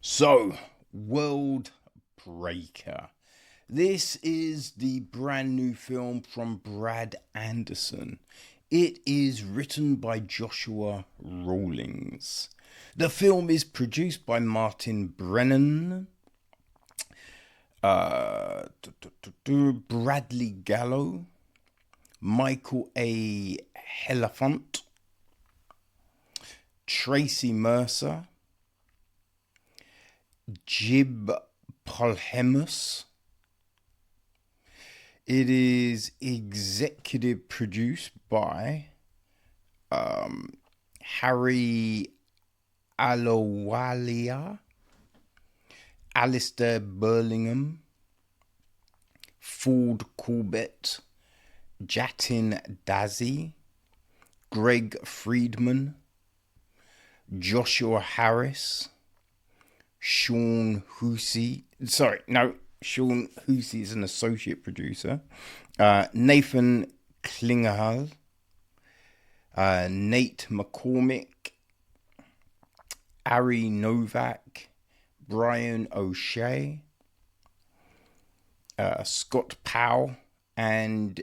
So, Worldbreaker. This is the brand new film from Brad Anderson. It is written by Joshua Rollins. The film is produced by Martin Brennan, Bradley Gallo, Michael A. Helafont, Tracy Mercer, Jib Polhemus. It is executive produced by Harry Alowalia, Alistair Burlingham, Ford Corbett, Jatin Dazi, Greg Friedman, Joshua Harris, Sean Hussey. Sean Hussey is an associate producer. Nathan Klingerhall, Nate McCormick, Ari Novak, Brian O'Shea, Scott Powell, and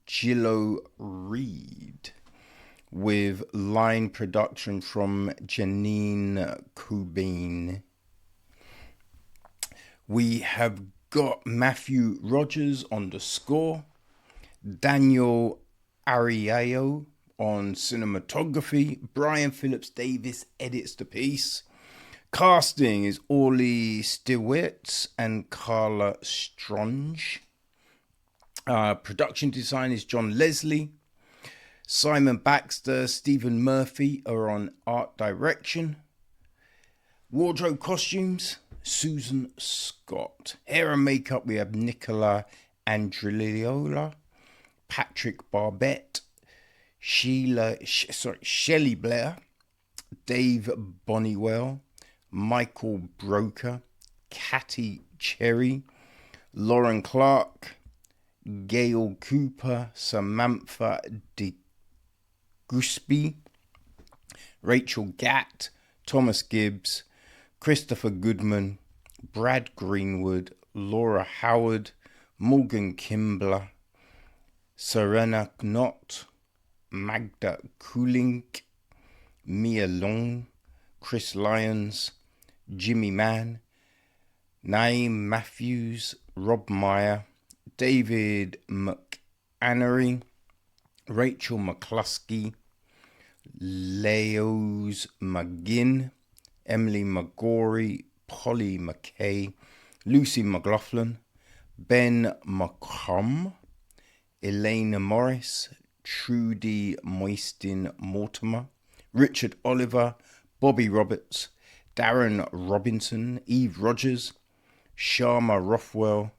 Gillo Reed, with line production from Janine Cobain. We have got Matthew Rogers on the score, Daniel Ariao on cinematography, Brian Phillips Davis edits the piece. Casting is Orly Stewart and Carla Stronge. Production design is John Leslie. Simon Baxter, Stephen Murphy are on art direction. Wardrobe costumes, Susan Scott. Hair and makeup, we have Nicola Andriliola, Patrick Barbette, Shelley Blair, Dave Bonnywell, Michael Broker, Catty Cherry, Lauren Clark, Gail Cooper, Samantha De Gusby, Rachel Gatt, Thomas Gibbs, Christopher Goodman, Brad Greenwood, Laura Howard, Morgan Kimbler, Serena Knott, Magda Kulink, Mia Long, Chris Lyons, Jimmy Mann, Naeem Matthews, Rob Meyer, David McAnery, Rachel McCluskey, Leos McGinn, Emily McGorry, Polly McKay, Lucy McLaughlin, Ben McCrum, Elena Morris, Trudy Moistin Mortimer, Richard Oliver, Bobby Roberts, Darren Robinson, Eve Rogers, Sharma Rothwell,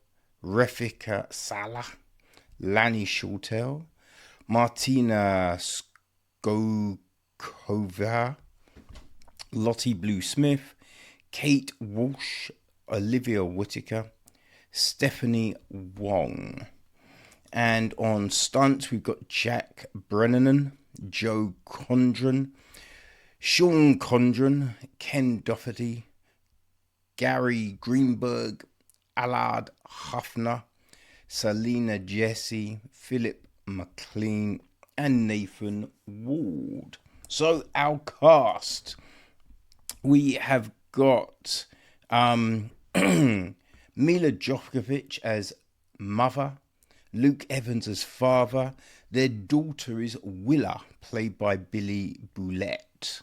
Refika Salah, Lanny Shortell, Martina Skokova, Lottie Blue Smith, Kate Walsh, Olivia Whitaker, Stephanie Wong. And on stunts, we've got Jack Brennan, Joe Condren, Sean Condren, Ken Doherty, Gary Greenberg, Allard Huffner, Selena Jesse, Philip McLean, and Nathan Ward. So our cast, we have got Mila Jovovich as mother, Luke Evans as father. Their daughter is Willa, played by Billie Boullet.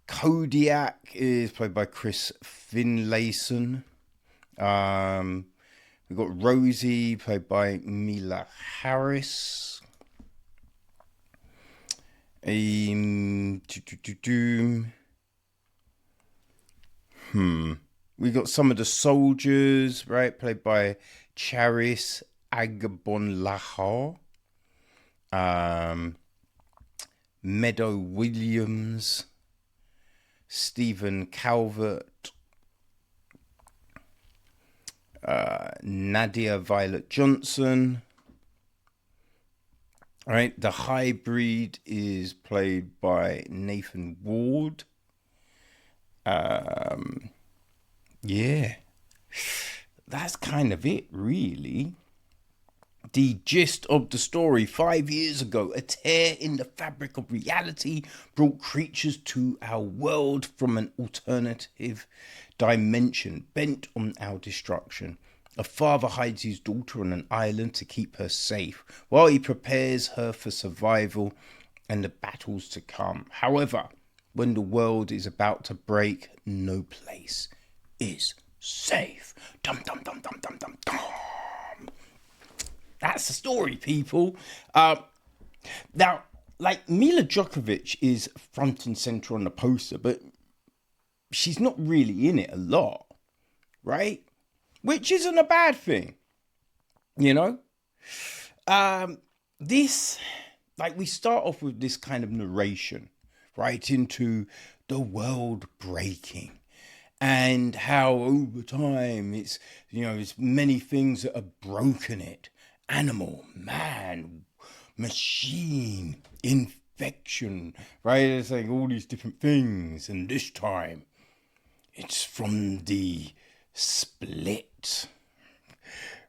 Kodiak is played by Chris Finlayson. We've got Rosie, played by Mila Harris. We got some of the soldiers, right, played by Charis Agbonlahor, Meadow Williams, Stephen Calvert, Nadia Violet Johnson, Right, the hybrid is played by Nathan Ward. Yeah, that's kind of it, really. The gist of the story: 5 years ago, a tear in the fabric of reality brought creatures to our world from an alternative dimension bent on our destruction. A father hides his daughter on an island to keep her safe while he prepares her for survival and the battles to come. However, when the world is about to break, no place is safe. Dum dum dum dum dum dum dum. That's the story, people. Now, like, Mila Djokovic is front and center on the poster, but she's not really in it a lot, right? Which isn't a bad thing, you know? This, like, we start off with this kind of narration, right, into the world breaking. And how over time it's, it's many things that have broken it. Animal, man, machine, infection, right? It's like all these different things. And this time, it's from the split,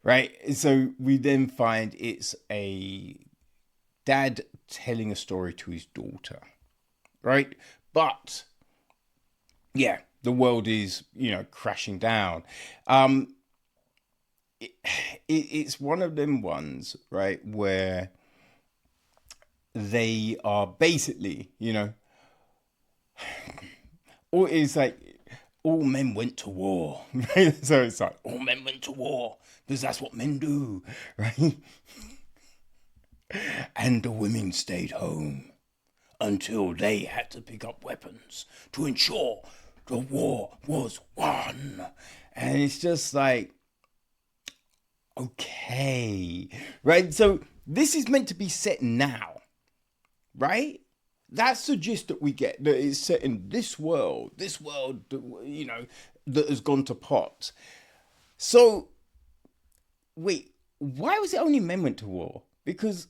right? So we then find it's a dad telling a story to his daughter, right? But, yeah, the world is, crashing down. It's one of them ones, right, where they are basically, or it's like all men went to war, right? So it's like all men went to war because that's what men do, right? And the women stayed home until they had to pick up weapons to ensure the war was won. And it's just like, okay, right? So this is meant to be set now, right? That's the gist that we get, that it's set in this world, that has gone to pot. So, wait, why was it only men went to war? Because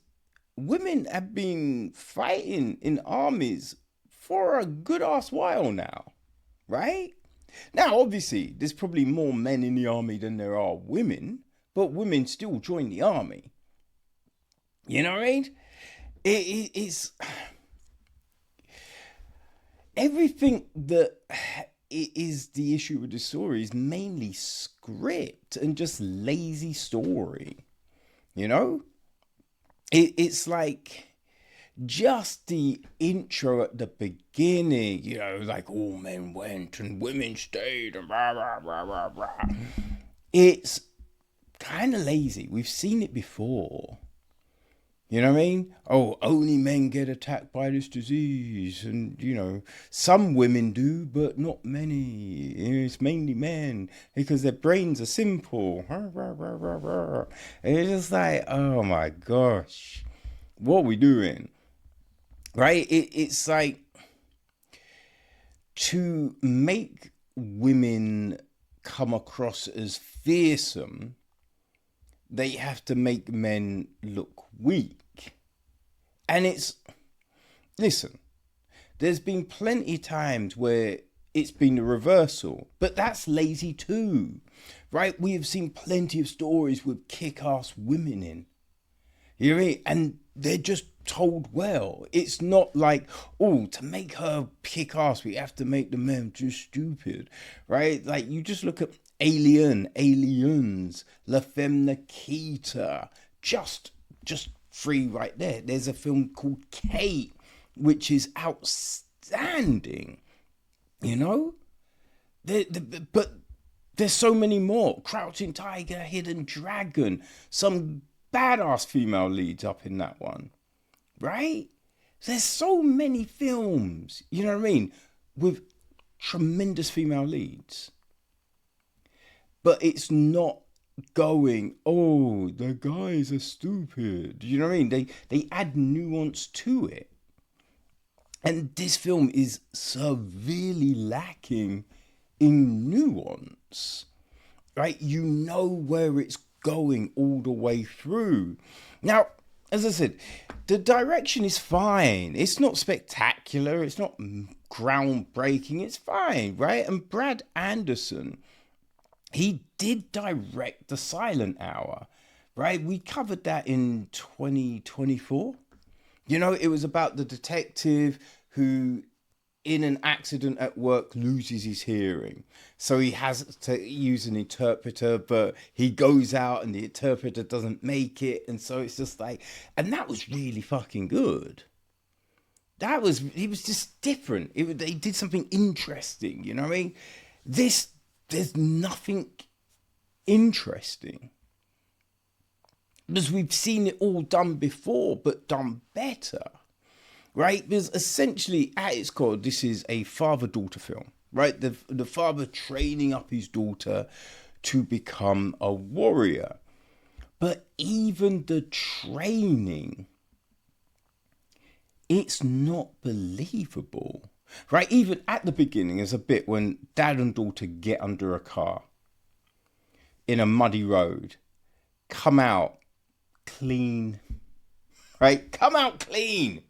women have been fighting in armies for a good ass while now, right? Now, obviously, there's probably more men in the army than there are women, but women still join the army. You know what I mean? It's everything that is the issue with the story is mainly script and just lazy story. It's like just the intro at the beginning, like all men went and women stayed and blah, blah, blah, blah, blah. It's kind of lazy. We've seen it before. You know what I mean? Oh, only men get attacked by this disease. And, some women do, but not many. It's mainly men because their brains are simple. And it's just like, oh my gosh, what are we doing? Right? It's like to make women come across as fearsome, they have to make men look weak. And listen, there's been plenty times where it's been the reversal, but that's lazy too, right? We have seen plenty of stories with kick-ass women in. You know what I mean? And they're just told well. It's not like, oh, to make her kick-ass, we have to make the men just stupid, right? Like, you just look at Aliens, La Femme Nikita, just three right there. There's a film called Kate, which is outstanding, but there's so many more. Crouching Tiger, Hidden Dragon, some badass female leads up in that one, right? There's so many films, you know what I mean, with tremendous female leads. But it's not going, oh, the guys are stupid. You know what I mean? They add nuance to it. And this film is severely lacking in nuance. Right? You know where it's going all the way through. Now, as I said, the direction is fine. It's not spectacular. It's not groundbreaking. It's fine, right? And Brad Anderson, he did direct The Silent Hour, right? We covered that in 2024. You know, it was about the detective who, in an accident at work, loses his hearing. So he has to use an interpreter, but he goes out and the interpreter doesn't make it. And so it's just like, and that was really fucking good. It was just different. They did something interesting, you know what I mean? There's nothing interesting. Because we've seen it all done before, but done better. Right? Because essentially, at its core, this is a father-daughter film, right? The father training up his daughter to become a warrior. But even the training, it's not believable, right? Even at the beginning, there's a bit when dad and daughter get under a car in a muddy road, come out clean, right? Come out clean.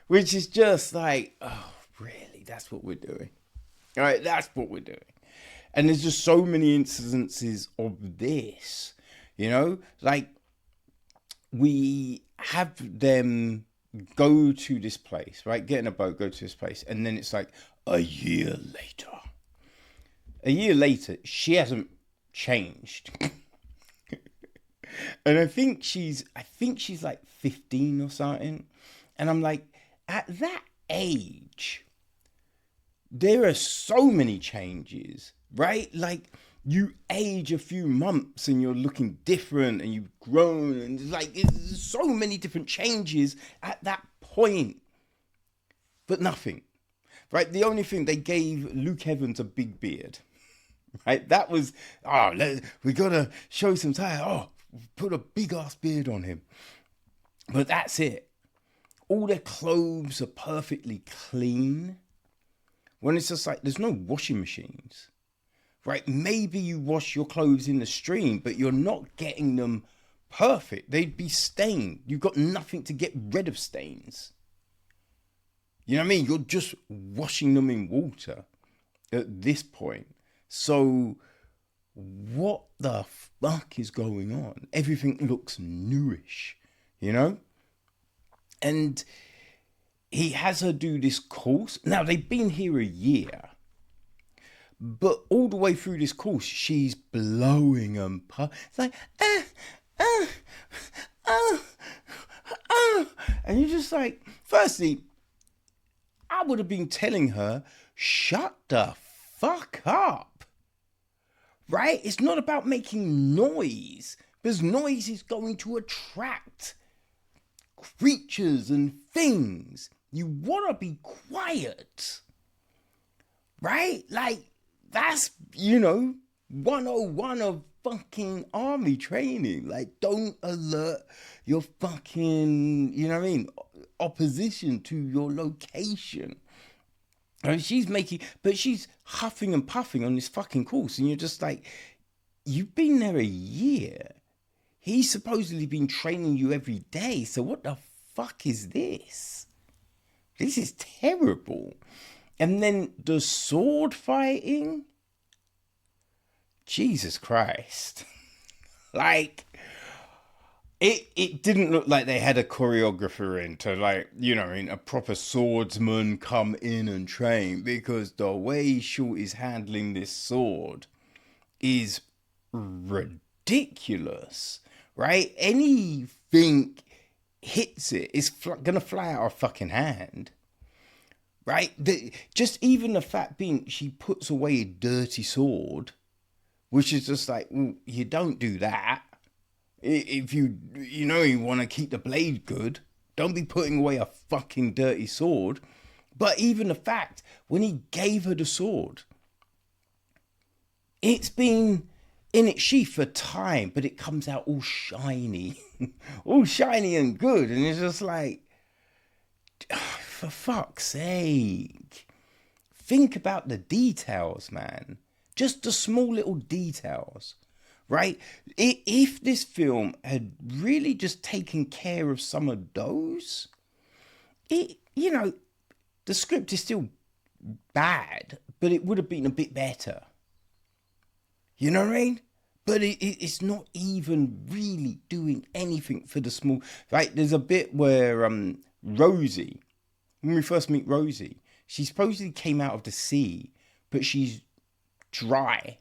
Which is just like, oh, really? That's what we're doing. All right, that's what we're doing. And there's just so many incidences of this, you know? Like, we have them go to this place, right? Get in a boat, go to this place. And then it's like, a year later. A year later, she hasn't changed. And I think she's like 15 or something. And I'm like, at that age, there are so many changes, right? Like, you age a few months and you're looking different and you've grown, and like, there's so many different changes at that point. But nothing, right? The only thing, they gave Luke Evans a big beard, right? That was, we gotta show some time. Oh, put a big ass beard on him. But that's it. All their clothes are perfectly clean. When it's just like, there's no washing machines, right? Maybe you wash your clothes in the stream, but you're not getting them perfect. They'd be stained. You've got nothing to get rid of stains. You know what I mean? You're just washing them in water at this point. So what the fuck is going on? Everything looks newish, you know? And he has her do this course. Now, they've been here a year. But all the way through this course, she's blowing and it's like, and you're just like, firstly, I would have been telling her, shut the fuck up. Right? It's not about making noise. Because noise is going to attract creatures and things. You want to be quiet, right? Like, that's, 101 of fucking army training. Like, don't alert your fucking, opposition to your location. And she's huffing and puffing on this fucking course, and you're just like, you've been there a year. He's supposedly been training you every day. So what the fuck is this? This is terrible. And then the sword fighting. Jesus Christ. Like, it didn't look like they had a choreographer in to, a proper swordsman come in and train, because the way Shorty's handling this sword is ridiculous. Right? Anything hits it, it's gonna fly out her fucking hand. Right? Just even the fact being, she puts away a dirty sword, which is just like, well, you don't do that. If you want to keep the blade good, don't be putting away a fucking dirty sword. But even the fact, when he gave her the sword, it's been in its sheath for time, but it comes out all shiny. All shiny and good. And it's just like, for fuck's sake. Think about the details, man. Just the small little details. right? If this film had really just taken care of some of those, the script is still bad, but it would have been a bit better. You know what I mean? But it's not even really doing anything for the small. Like, there's a bit where Rosie, when we first meet Rosie, she supposedly came out of the sea, but she's dry,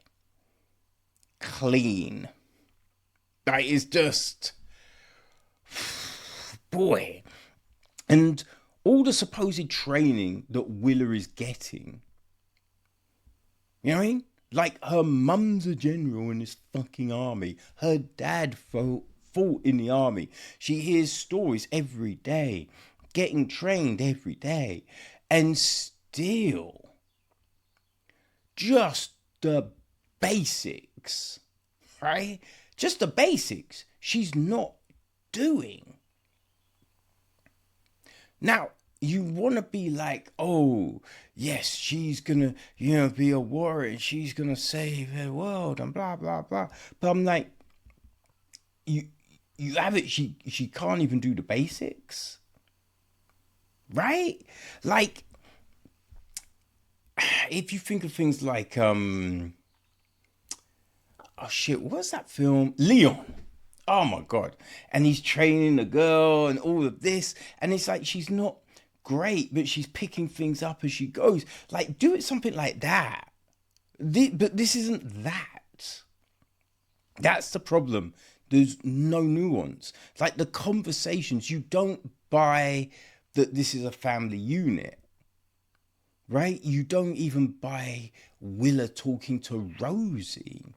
clean. That is just, boy. And all the supposed training that Willa is getting, you know what I mean? Like, her mum's a general in this fucking army. Her dad fought in the army. She hears stories every day, getting trained every day. And still, just the basics, right? Just the basics she's not doing. Now, you want to be like, oh, yes, she's going to, be a warrior. She's going to save the world and blah, blah, blah. But I'm like, you have it. She can't even do the basics. Right? Like, if you think of things like, oh shit, what's that film? Leon. Oh my God. And he's training the girl and all of this. And it's like, she's not great, but she's picking things up as she goes. Like, do it something like that. But this isn't that. That's the problem. There's no nuance. Like, the conversations, you don't buy that this is a family unit, right? You don't even buy Willa talking to Rosie.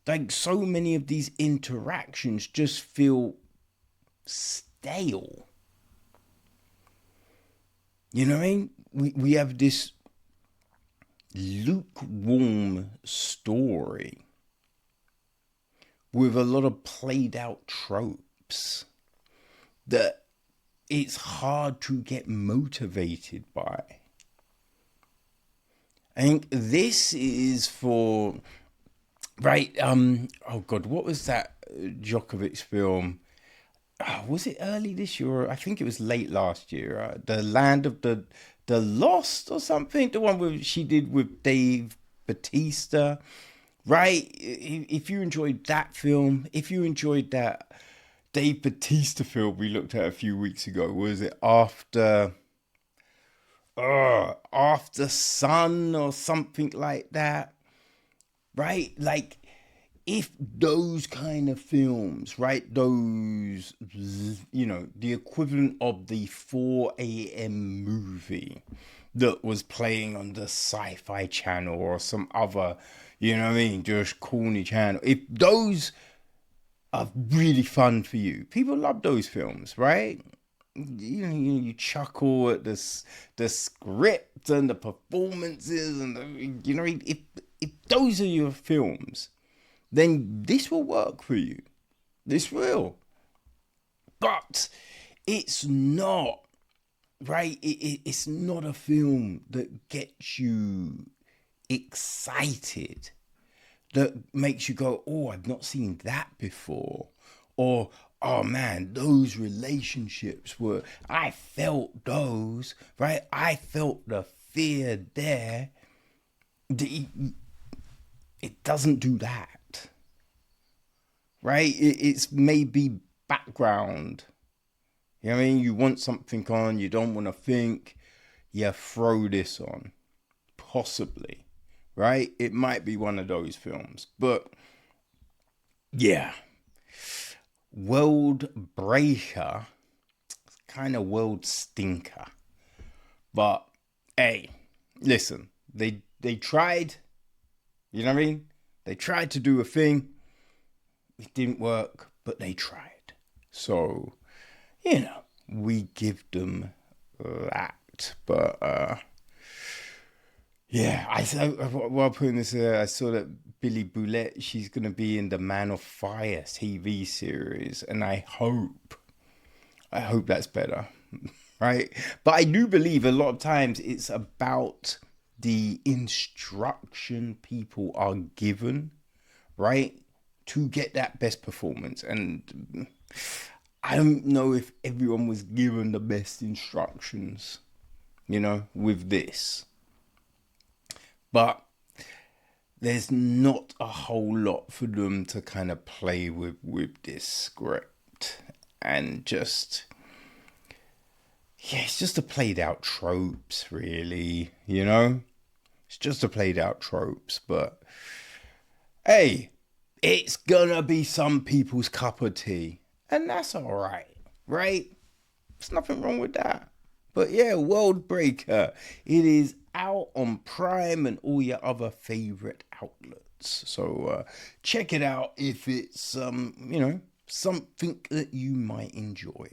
Like, so many of these interactions just feel stale. You know what I mean? We have this lukewarm story with a lot of played out tropes that it's hard to get motivated by. I think this is for, right, oh God, what was that Djokovic film? Was it early this year? I think it was late last year. The Land of the Lost or something. The one she did with Dave Bautista. Right? If you enjoyed that film, if you enjoyed that Dave Bautista film we looked at a few weeks ago, was it After Sun or something like that? Right? Like, if those kind of films, right, those, the equivalent of the 4 a.m. movie that was playing on the Sci-Fi Channel or some other, just corny channel, if those are really fun for you, people love those films, right? You chuckle at the script and the performances and if those are your films, then this will work for you. This will. But it's not, right? It's not a film that gets you excited, that makes you go, oh, I've not seen that before. Or, oh man, those relationships I felt those, right? I felt the fear there. It doesn't do that. Right? It's maybe background. You know what I mean? You want something on, you don't want to think, you throw this on. Possibly. Right? It might be one of those films. But, yeah. Worldbreaker. It's kind of world stinker. But, hey, listen. They tried. You know what I mean? They tried to do a thing. It didn't work, but they tried. So, we give them that. But, yeah, while putting this, I saw that Billie Boullet, she's going to be in the Man of Fire TV series. And I hope that's better, right? But I do believe a lot of times it's about the instruction people are given, right? to get that best performance. And I don't know if everyone was given the best instructions, with this. But there's not a whole lot for them to kind of play with this script. And just, it's just a played out tropes, really, It's just a played out tropes, but hey, it's gonna be some people's cup of tea. And that's alright, right? There's nothing wrong with that. But yeah, Worldbreaker. It is out on Prime and all your other favourite outlets. So check it out if it's, something that you might enjoy.